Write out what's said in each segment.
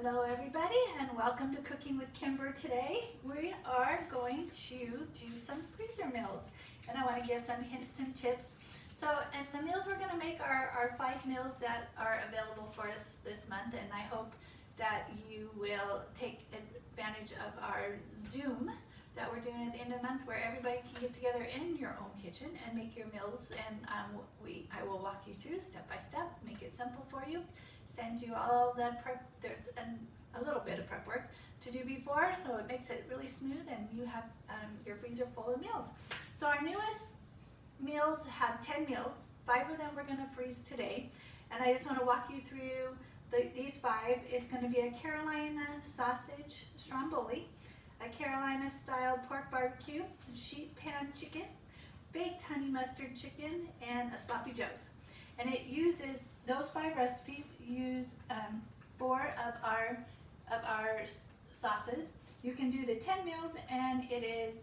Hello everybody and welcome to Cooking with Kimber. Today we are going to do some freezer meals and I want to give some hints and tips. And the meals we're going to make are 5 meals that are available for us this month, and I hope that you will take advantage of our Zoom that we're doing at the end of the month, where everybody can get together in your own kitchen and make your meals, and I will walk you through step by step, make it simple for you, send you all the prep. There's a little bit of prep work to do before, so it makes it really smooth and you have your freezer full of meals. So our newest meals have 10 meals. 5 of them we're going to freeze today, and I just want to walk you through these 5. It's going to be a Carolina sausage stromboli, a Carolina style pork barbecue, sheet pan chicken, baked honey mustard chicken, and a sloppy joes. And it uses, those 5 recipes use 4 of our sauces. You can do the 10 meals, and it is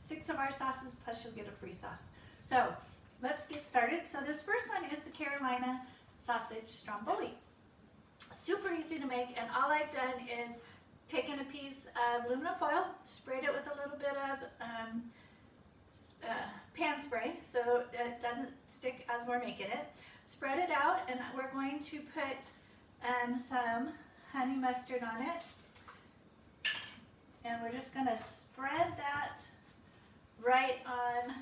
6 of our sauces, plus you'll get a free sauce. So let's get started. So this first one is the Carolina sausage stromboli. Super easy to make, and all I've done is taken a piece of aluminum foil, sprayed it with a little bit of pan spray so it doesn't stick as we're making it. Spread it out, and we're going to put some honey mustard on it, and we're just going to spread that right on.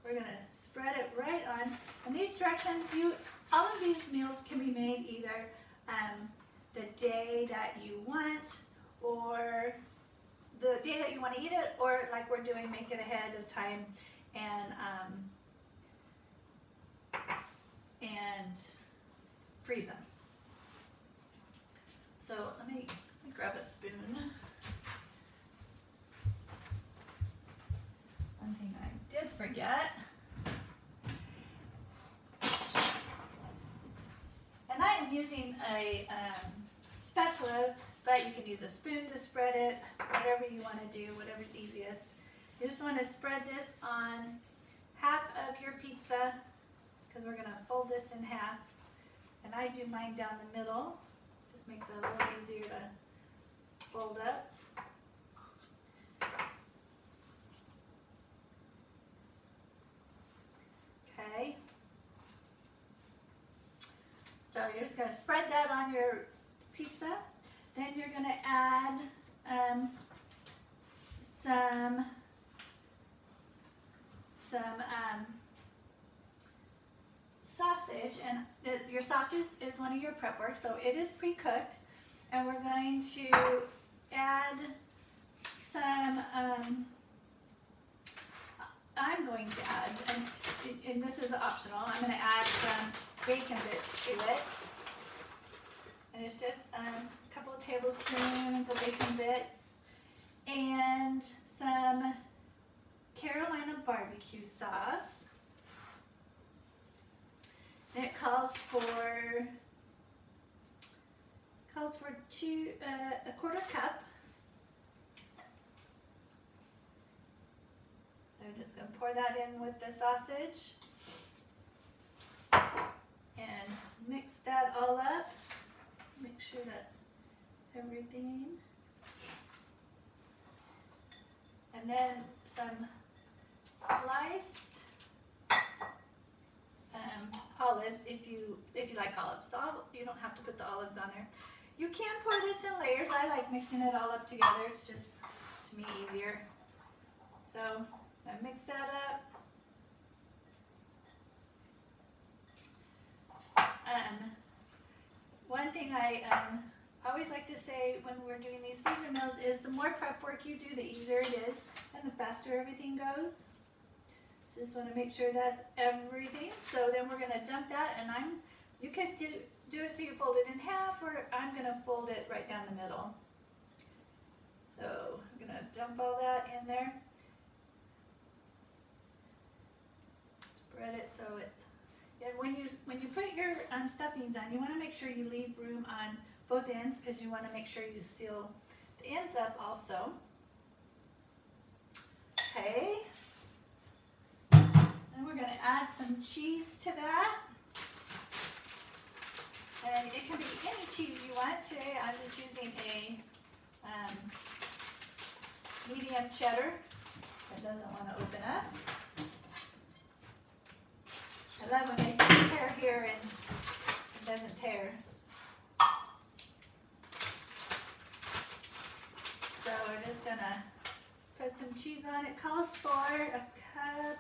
We're going to spread it right on. And these directions, all of these meals can be made either the day that you want, or the day that you want to eat it, or like we're doing, make it ahead of time and freeze them. So let me grab a spoon. One thing I did forget. And I am using a spatula, but you can use a spoon to spread it, whatever you want to do, whatever's easiest. You just want to spread this on half of your pizza, because we're going to fold this in half. And I do mine down the middle. Just makes it a little easier to fold up. Okay. So you're just going to spread that on your pizza. Then you're going to add some sausage, and your sausage is one of your prep work, so it is pre-cooked, and we're going to add some, I'm going to add, and this is optional, I'm going to add some bacon bits to it, and it's just a couple of tablespoons of bacon bits, and some Carolina barbecue sauce. And it calls for a quarter cup. So I'm just going to pour that in with the sausage and mix that all up. Make sure that's everything. And then some sliced olives, if you like olives. You don't have to put the olives on there. You can pour this in layers. I like mixing it all up together. It's just, to me, easier. So I mix that up. One thing I always like to say when we're doing these freezer meals is the more prep work you do, the easier it is and the faster everything goes. So just want to make sure that's everything. So then we're going to dump that, and you can do it so you fold it in half, or I'm going to fold it right down the middle. So I'm going to dump all that in there. Spread it so it's, and when you put your stuffings on, you want to make sure you leave room on both ends, because you want to make sure you seal the ends up also. Okay. And we're going to add some cheese to that. And it can be any cheese you want. Today I'm just using a medium cheddar that doesn't want to open up. I love when I see tear here and it doesn't tear. So we're just gonna put some cheese on. It calls for a cup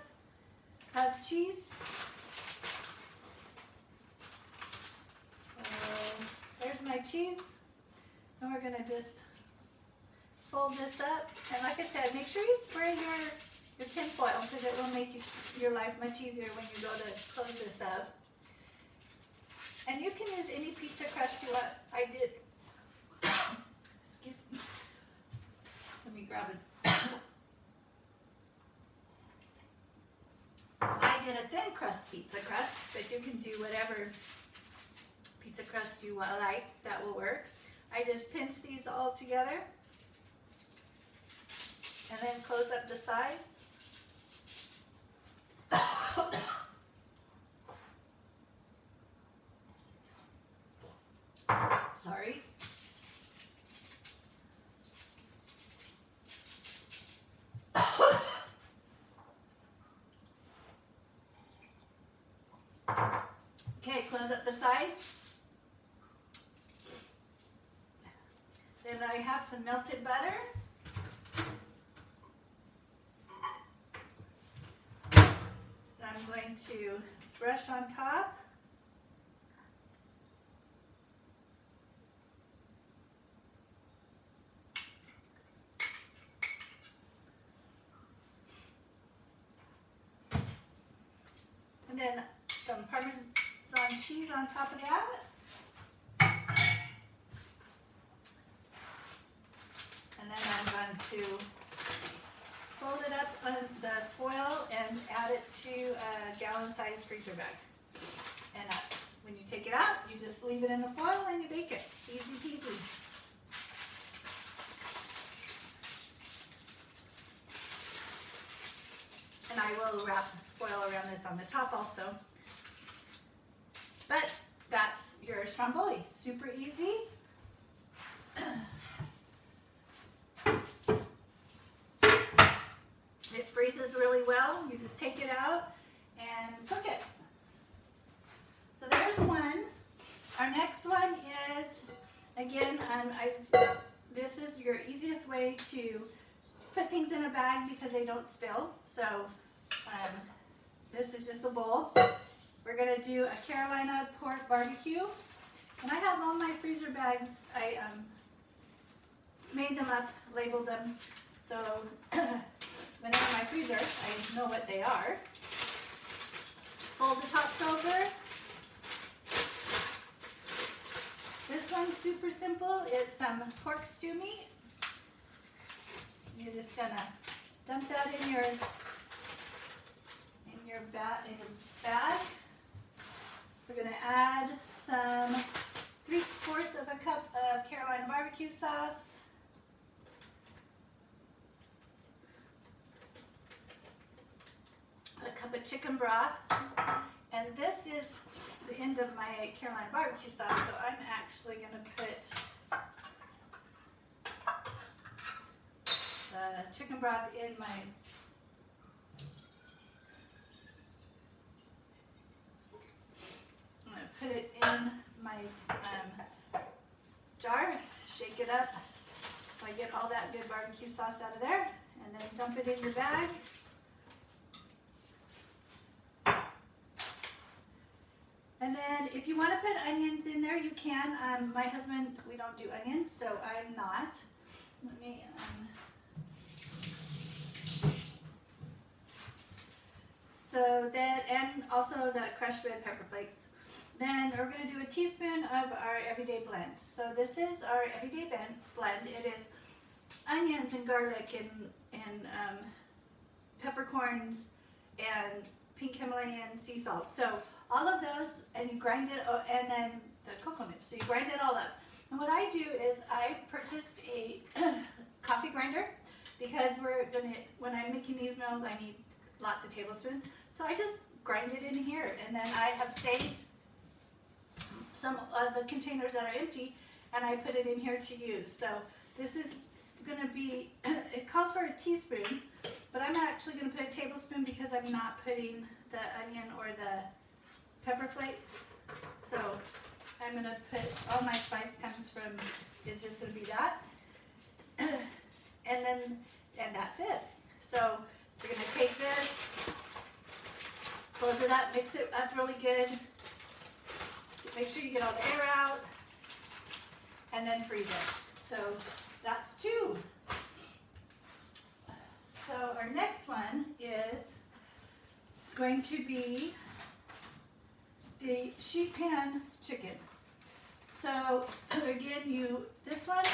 of cheese. So there's my cheese. And we're gonna just fold this up. And like I said, make sure you spray your tin foil because it will make your life much easier when you go to close this up. And you can use any pizza crust you want. I did, excuse me. Let me grab it. I did a thin crust pizza crust, but you can do whatever pizza crust you like, that will work. I just pinch these all together and then close up the sides. Sorry. Okay, close up the sides. Then I have some melted butter. I'm going to brush on top. And then some Parmesan cheese on top of that. And then I'm going to fold it up on the foil and add it to a gallon-sized freezer bag. And that's, when you take it out, you just leave it in the foil and you bake it. Easy peasy. And I will wrap foil around this on the top also. But that's your stromboli. Super easy. It freezes really well. You just take it out and cook it. So there's one. Our next one is, again, this is your easiest way to put things in a bag because they don't spill. So this is just a bowl. We're going to do a Carolina pork barbecue. And I have all my freezer bags. I made them up, labeled them. So when they're in my freezer, I know what they are. Fold the tops over. This one's super simple. It's some pork stew meat. You're just going to dump that in your bag. We're going to add some 3/4 of a cup of Carolina barbecue sauce. A cup of chicken broth. And this is the end of my Carolina barbecue sauce, so I'm actually going to put the chicken broth in my put it in my jar, shake it up so I get all that good barbecue sauce out of there, and then dump it in your bag. And then if you want to put onions in there, you can. My husband, we don't do onions, so I'm not. Let me, so that, and also the crushed red pepper flakes. Then we're going to do a teaspoon of our everyday blend. So this is our everyday blend. It is onions and garlic and peppercorns and pink Himalayan sea salt. So all of those, and you grind it, and then the cocoa nibs. So you grind it all up. And what I do is I purchased a coffee grinder because when I'm making these meals, I need lots of tablespoons. So I just grind it in here, and then I have saved some of the containers that are empty, and I put it in here to use. So this is going to be, it calls for a teaspoon, but I'm actually going to put a tablespoon because I'm not putting the onion or the pepper flakes. So I'm going to put, all my spice comes from, is just going to be that. And that's it. So you're going to take this, close it up, mix it up really good. Make sure you get all the air out, and then freeze it. So that's 2. So our next one is going to be the sheet pan chicken. So again, this one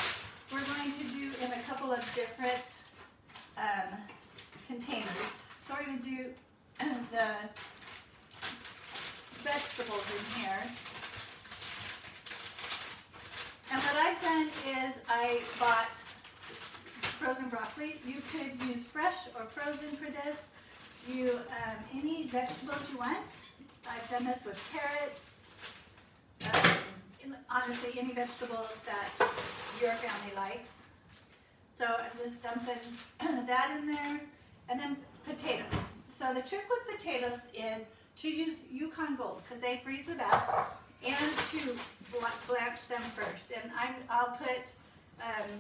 we're going to do in a couple of different containers. So we're going to do the vegetables in here. And what I've done is I bought frozen broccoli. You could use fresh or frozen for this. Any vegetables you want. I've done this with carrots. Honestly, any vegetables that your family likes. So I'm just dumping that in there. And then potatoes. So the trick with potatoes is to use Yukon Gold because they freeze the best, and to blanch them first. And I'll put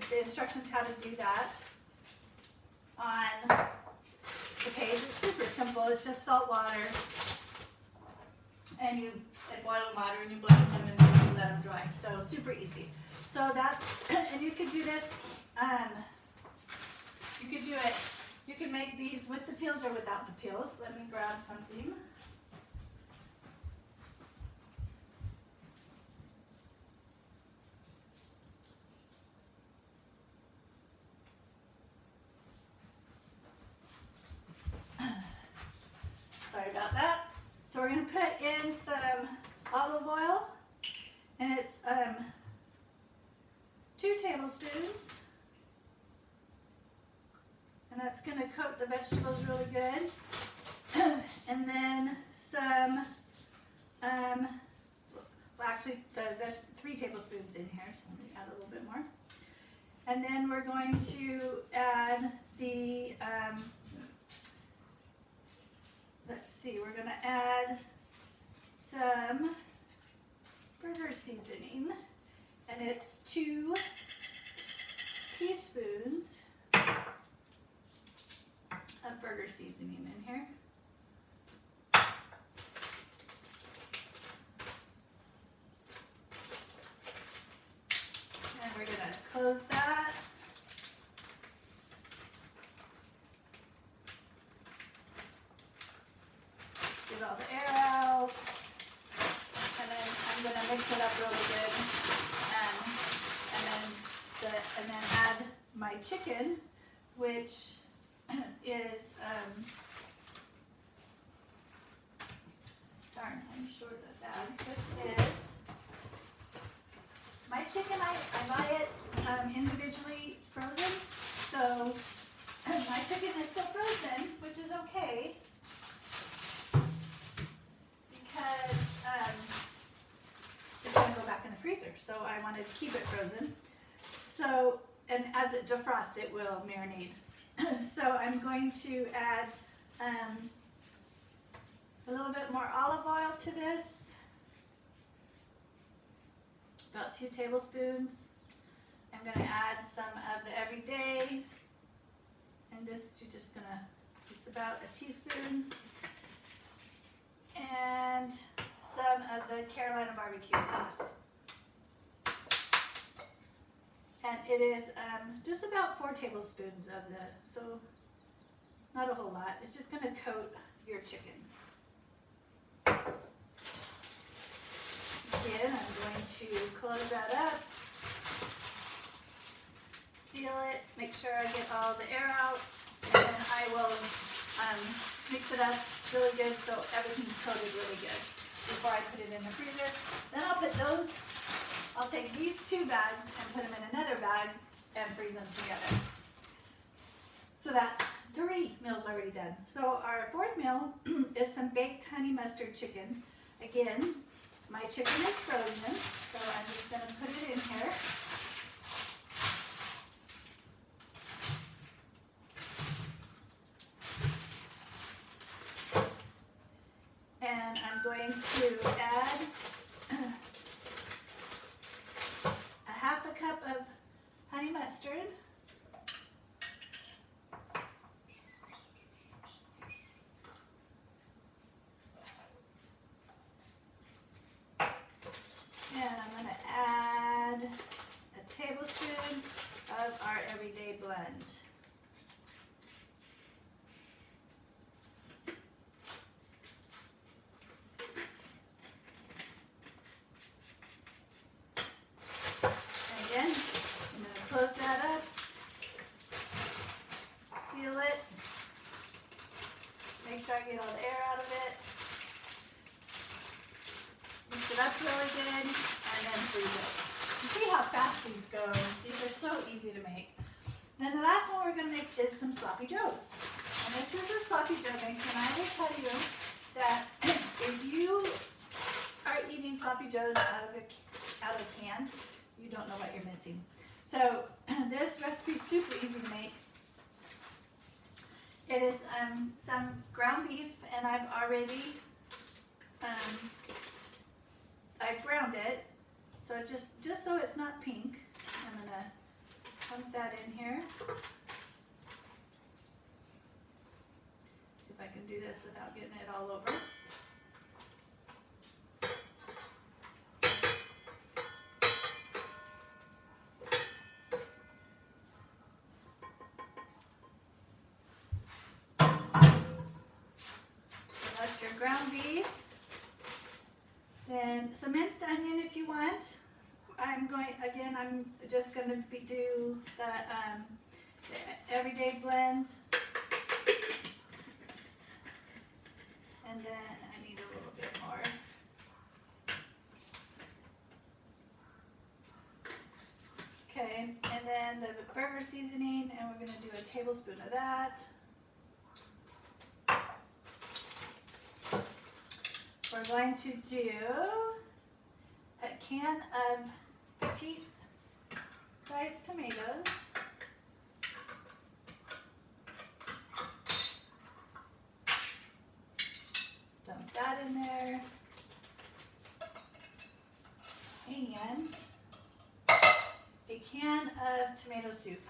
the instructions how to do that on the page. It's super simple. It's just salt water, and boiling water, and you blanch them and then you let them dry. So super easy. So that's, and you could do this. You could do it. You can make these with the peels or without the peels. Let me grab something. Sorry about that. So we're going to put in some olive oil, and it's 2 tablespoons, and that's going to coat the vegetables really good. And then some, well actually there's 3 tablespoons in here, so let me add a little bit more. And then we're going to add the, let's see, we're going to add some burger seasoning, and it's 2 teaspoons of burger seasoning in here. And we're going to close that. Get all the air out. And then I'm going to mix it up really good. And then add my chicken, which is, darn, I'm short of that, which is, my chicken, I buy it individually frozen, so my chicken is still frozen, which is okay, because it's going to go back in the freezer, so I wanted to keep it frozen. So, and as it defrosts, it will marinate. So I'm going to add a little bit more olive oil to this, about 2 tablespoons. I'm going to add some of the everyday, and this you're just going to, it's about a teaspoon, and some of the Carolina barbecue sauce. And it is just about 4 tablespoons of the, so not a whole lot. It's just going to coat your chicken. Again, I'm going to close that up, seal it, make sure I get all the air out, and then I will mix it up really good so everything's coated really good before I put it in the freezer. Then I'll put those, I'll take these 2 bags and put them in another bag and freeze them together. So that's 3 meals already done. So our 4th meal is some baked honey mustard chicken. Again, My chicken is frozen, so I'm just going to put it in here. And I'm going to add a half a cup of honey mustard. And I'm going to add a tablespoon of our everyday blend. Again, I'm going to close that up, seal it, make sure I get all the air out of it, mix it up really good, and then freeze it. You see how fast these go? These are so easy to make. Then the last one we're going to make is some sloppy joes. And this is a sloppy joe mix, and I will tell you that if you are eating sloppy joes out of a can, you don't know what you're missing. So this recipe is super easy to make. It is some ground beef, and I've already I've browned it, so just so it's not pink. I'm gonna pump that in here. See if I can do this without getting it all over. That's your ground beef. Then some minced onion if you want. I'm just going to do the everyday blend. And then I need a little bit more. Okay, and then the burger seasoning, and we're going to do a tablespoon of that. We're going to do a can of petite diced tomatoes. Dump that in there. And a can of tomato soup.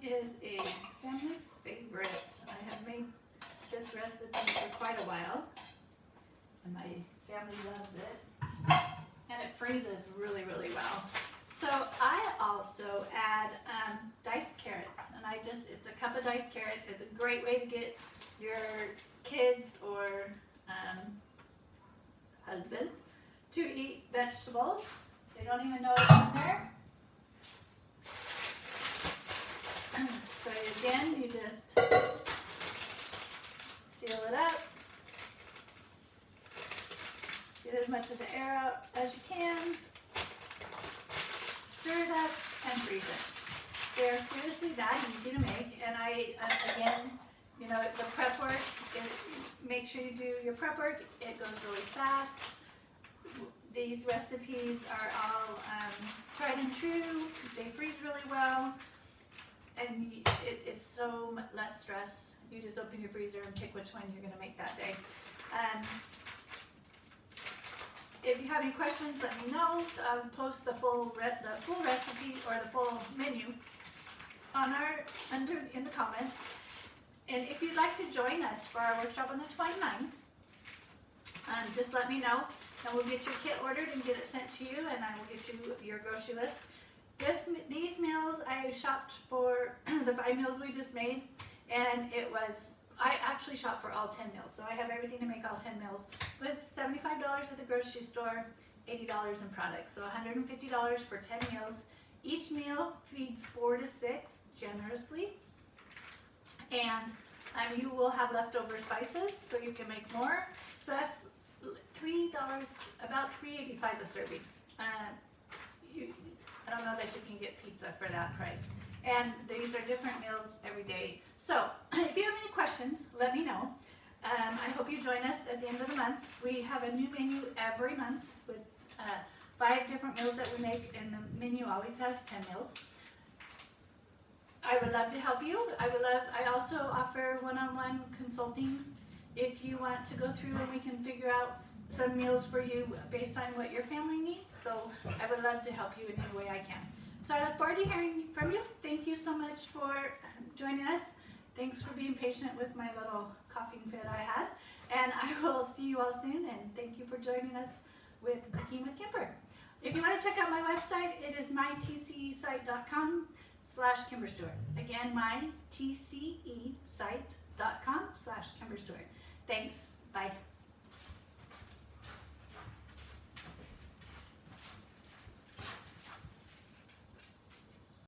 Is a family favorite. I have made this recipe for quite a while, and my family loves it, and it freezes really, really well. So I also add diced carrots, and it's a cup of diced carrots. It's a great way to get your kids or husbands to eat vegetables. They don't even know it's in there. So again, you just seal it up, get as much of the air out as you can, stir it up, and freeze it. They are seriously that easy to make, and again, you know, the prep work, make sure you do your prep work. It goes really fast. These recipes are all tried and true. They freeze really well. And it is so much less stress. You just open your freezer and pick which one you're going to make that day. If you have any questions, let me know. Post the full recipe or the full menu on in the comments. And if you'd like to join us for our workshop on the 29th, just let me know, and we'll get your kit ordered and get it sent to you, and I will get you your grocery list. These meals I shopped for the 5 meals we just made, and I actually shopped for all 10 meals, so I have everything to make all 10 meals. It was $75 at the grocery store, $80 in products, so $150 for 10 meals. Each meal feeds 4 to 6 generously, And you will have leftover spices, so you can make more. So that's $3, about $3.85 a serving. I don't know that you can get pizza for that price. And these are different meals every day. So if you have any questions, let me know. I hope you join us at the end of the month. We have a new menu every month with 5 different meals that we make, and the menu always has 10 meals. I would love to help you. I also offer one-on-one consulting if you want to go through and we can figure out some meals for you based on what your family needs. So I would love to help you in any way I can. So I look forward to hearing from you. Thank you so much for joining us. Thanks for being patient with my little coughing fit I had. And I will see you all soon, and thank you for joining us with Cooking with Kimber. If you want to check out my website, it is mytcesite.com/KimberStewart. Again, mytcesite.com/KimberStewart. Thanks. Bye.